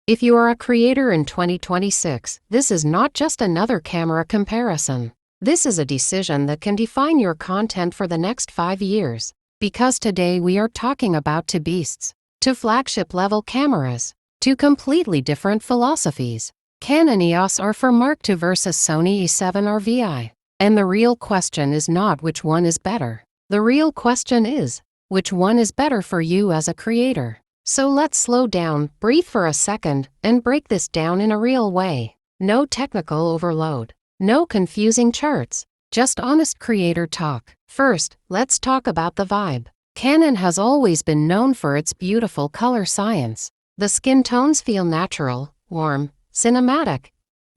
If you are a creator in 2026, this is not just another camera comparison. This is a decision that can define your content for the next 5 years. Because today we are talking about two beasts, two flagship-level cameras, two completely different philosophies. Canon EOS R for Mark II versus Sony A7R VI. And the real question is not which one is better. The real question is, which one is better for you as a creator? So let's slow down, breathe for a second, and break this down in a real way. No technical overload. No confusing charts. Just honest creator talk. First, let's talk about the vibe. Canon has always been known for its beautiful color science. The skin tones feel natural, warm, cinematic.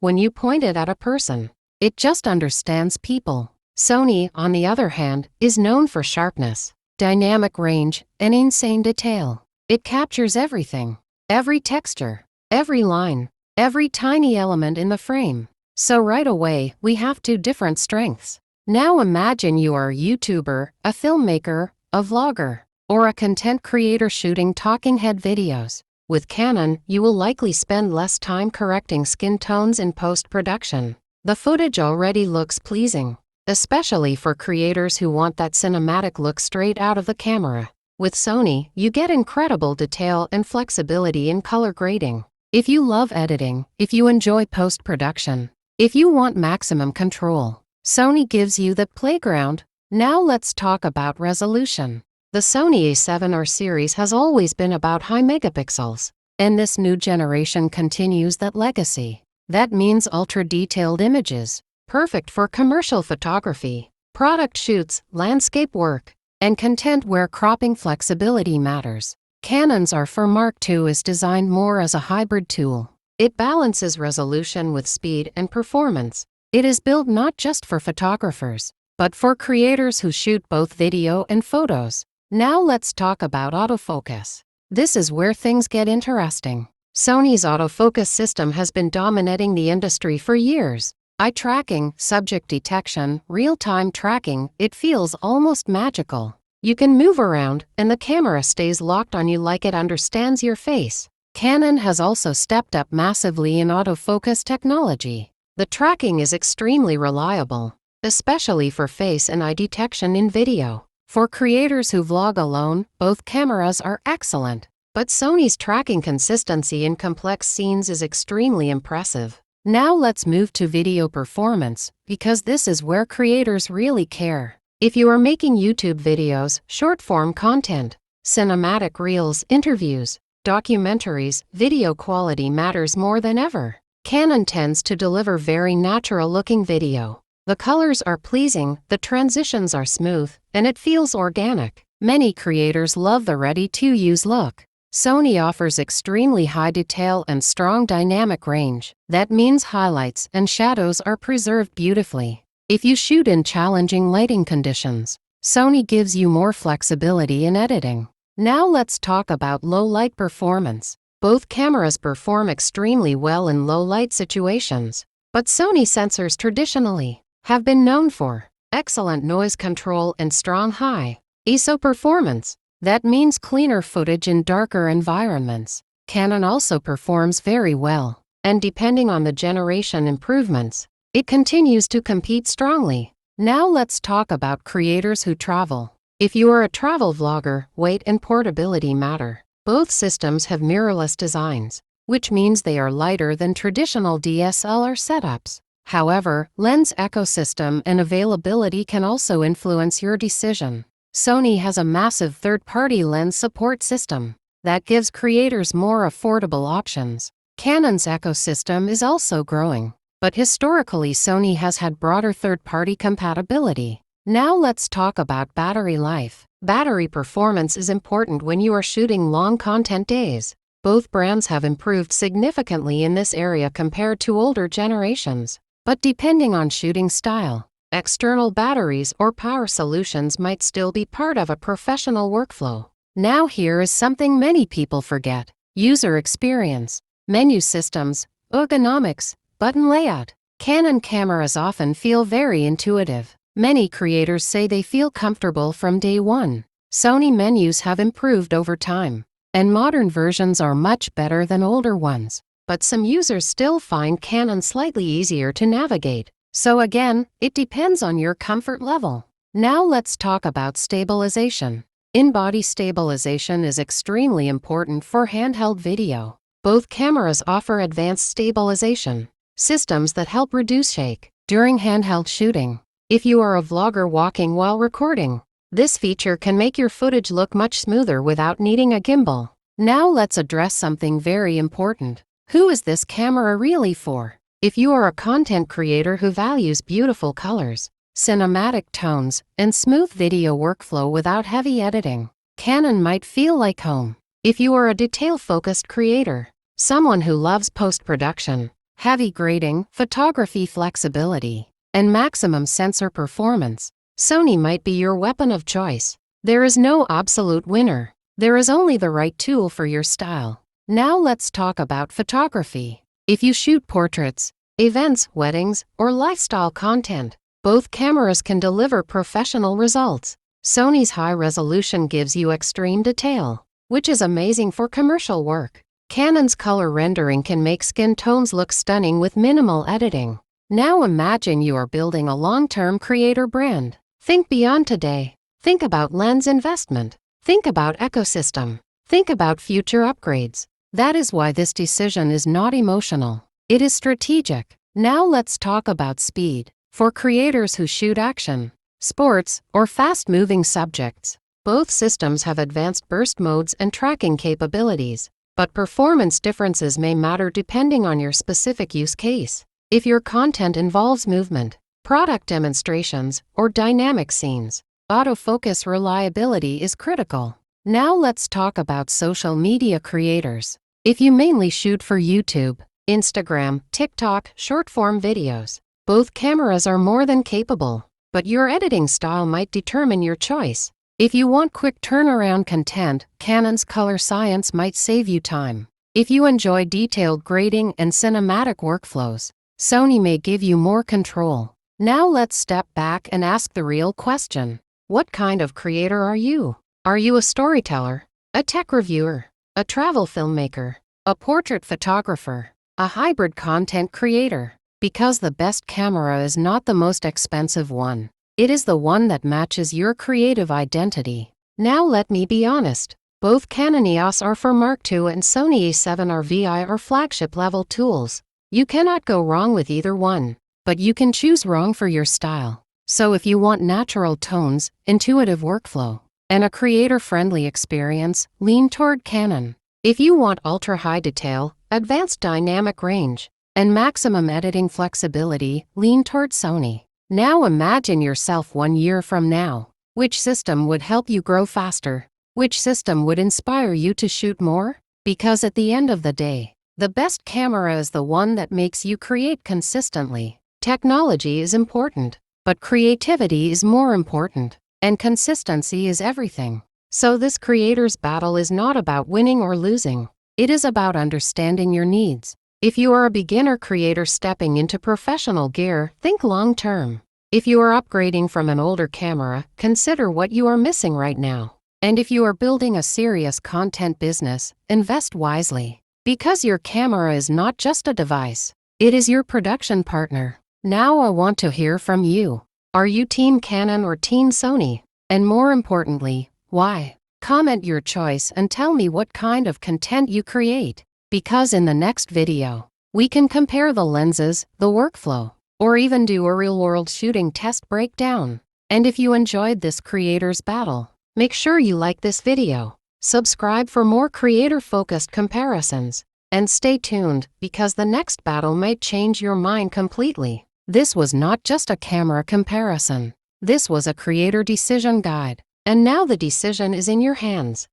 When you point it at a person, it just understands people. Sony, on the other hand, is known for sharpness, dynamic range, and insane detail. It captures everything, every texture, every line, every tiny element in the frame. So right away, we have two different strengths. Now imagine you are a YouTuber, a filmmaker, a vlogger, or a content creator shooting talking head videos. With Canon, you will likely spend less time correcting skin tones in post-production. The footage already looks pleasing, especially for creators who want that cinematic look straight out of the camera. With Sony, you get incredible detail and flexibility in color grading. If you love editing, if you enjoy post-production, if you want maximum control, Sony gives you the playground. Now let's talk about resolution. The Sony A7R series has always been about high megapixels, and this new generation continues that legacy. That means ultra-detailed images, perfect for commercial photography, product shoots, landscape work, and content where cropping flexibility matters. Canon's R for Mark II is designed more as a hybrid tool. It balances resolution with speed and performance. It is built not just for photographers, but for creators who shoot both video and photos. Now let's talk about autofocus. This is where things get interesting. Sony's autofocus system has been dominating the industry for years. Eye tracking, subject detection, real-time tracking, it feels almost magical. You can move around, and the camera stays locked on you like it understands your face. Canon has also stepped up massively in autofocus technology. The tracking is extremely reliable, especially for face and eye detection in video. For creators who vlog alone, both cameras are excellent. But Sony's tracking consistency in complex scenes is extremely impressive. Now let's move to video performance, because this is where creators really care. If you are making YouTube videos, short-form content, cinematic reels, interviews, documentaries, video quality matters more than ever. Canon tends to deliver very natural-looking video. The colors are pleasing, the transitions are smooth, and it feels organic. Many creators love the ready-to-use look. Sony offers extremely high detail and strong dynamic range. That means highlights and shadows are preserved beautifully. If you shoot in challenging lighting conditions, Sony gives you more flexibility in editing. Now let's talk about low-light performance. Both cameras perform extremely well in low-light situations, but Sony sensors traditionally have been known for excellent noise control and strong high ISO performance. That means cleaner footage in darker environments. Canon also performs very well, and depending on the generation improvements, it continues to compete strongly. Now let's talk about creators who travel. If you are a travel vlogger, weight and portability matter. Both systems have mirrorless designs, which means they are lighter than traditional DSLR setups. However, lens ecosystem and availability can also influence your decision. Sony has a massive third-party lens support system that gives creators more affordable options. Canon's ecosystem is also growing, but historically Sony has had broader third-party compatibility. Now let's talk about battery life. Battery performance is important when you are shooting long content days. Both brands have improved significantly in this area compared to older generations. But depending on shooting style, external batteries or power solutions might still be part of a professional workflow. Now here is something many people forget: user experience, menu systems, ergonomics, button layout. Canon cameras often feel very intuitive. Many creators say they feel comfortable from day one. Sony menus have improved over time, and modern versions are much better than older ones. But some users still find Canon slightly easier to navigate. So again, it depends on your comfort level. Now let's talk about stabilization. In-body stabilization is extremely important for handheld video. Both cameras offer advanced stabilization systems that help reduce shake during handheld shooting. If you are a vlogger walking while recording, this feature can make your footage look much smoother without needing a gimbal. Now let's address something very important. Who is this camera really for? If you are a content creator who values beautiful colors, cinematic tones, and smooth video workflow without heavy editing, Canon might feel like home. If you are a detail-focused creator, someone who loves post-production, heavy grading, photography flexibility, and maximum sensor performance, Sony might be your weapon of choice. There is no absolute winner. There is only the right tool for your style. Now let's talk about photography. If you shoot portraits, events, weddings, or lifestyle content, both cameras can deliver professional results. Sony's high resolution gives you extreme detail, which is amazing for commercial work. Canon's color rendering can make skin tones look stunning with minimal editing. Now imagine you are building a long-term creator brand. Think beyond today. Think about lens investment. Think about ecosystem. Think about future upgrades. That is why this decision is not emotional. It is strategic. Now let's talk about speed. For creators who shoot action, sports, or fast-moving subjects, both systems have advanced burst modes and tracking capabilities, but performance differences may matter depending on your specific use case. If your content involves movement, product demonstrations, or dynamic scenes, autofocus reliability is critical. Now let's talk about social media creators. If you mainly shoot for YouTube, Instagram, TikTok, short-form videos, both cameras are more than capable, but your editing style might determine your choice. If you want quick turnaround content, Canon's color science might save you time. If you enjoy detailed grading and cinematic workflows, Sony may give you more control. Now let's step back and ask the real question. What kind of creator are you? Are you a storyteller, a tech reviewer, a travel filmmaker, a portrait photographer, a hybrid content creator? Because the best camera is not the most expensive one. It is the one that matches your creative identity. Now let me be honest. Both Canon EOS R for Mark II and Sony A7R VI are flagship-level tools. You cannot go wrong with either one, but you can choose wrong for your style. So if you want natural tones, intuitive workflow, and a creator-friendly experience, lean toward Canon. If you want ultra-high detail, advanced dynamic range, and maximum editing flexibility, lean toward Sony. Now imagine yourself 1 year from now. Which system would help you grow faster? Which system would inspire you to shoot more? Because at the end of the day, the best camera is the one that makes you create consistently. Technology is important, but creativity is more important, and consistency is everything. So this creator's battle is not about winning or losing. It is about understanding your needs. If you are a beginner creator stepping into professional gear, think long-term. If you are upgrading from an older camera, consider what you are missing right now. And if you are building a serious content business, invest wisely. Because your camera is not just a device, it is your production partner. Now I want to hear from you. Are you Team Canon or Team Sony? And more importantly, why? Comment your choice and tell me what kind of content you create. Because in the next video, we can compare the lenses, the workflow, or even do a real-world shooting test breakdown. And if you enjoyed this creator's battle, make sure you like this video, subscribe for more creator-focused comparisons, and stay tuned because the next battle might change your mind completely. This was not just a camera comparison. This was a creator decision guide. And now the decision is in your hands.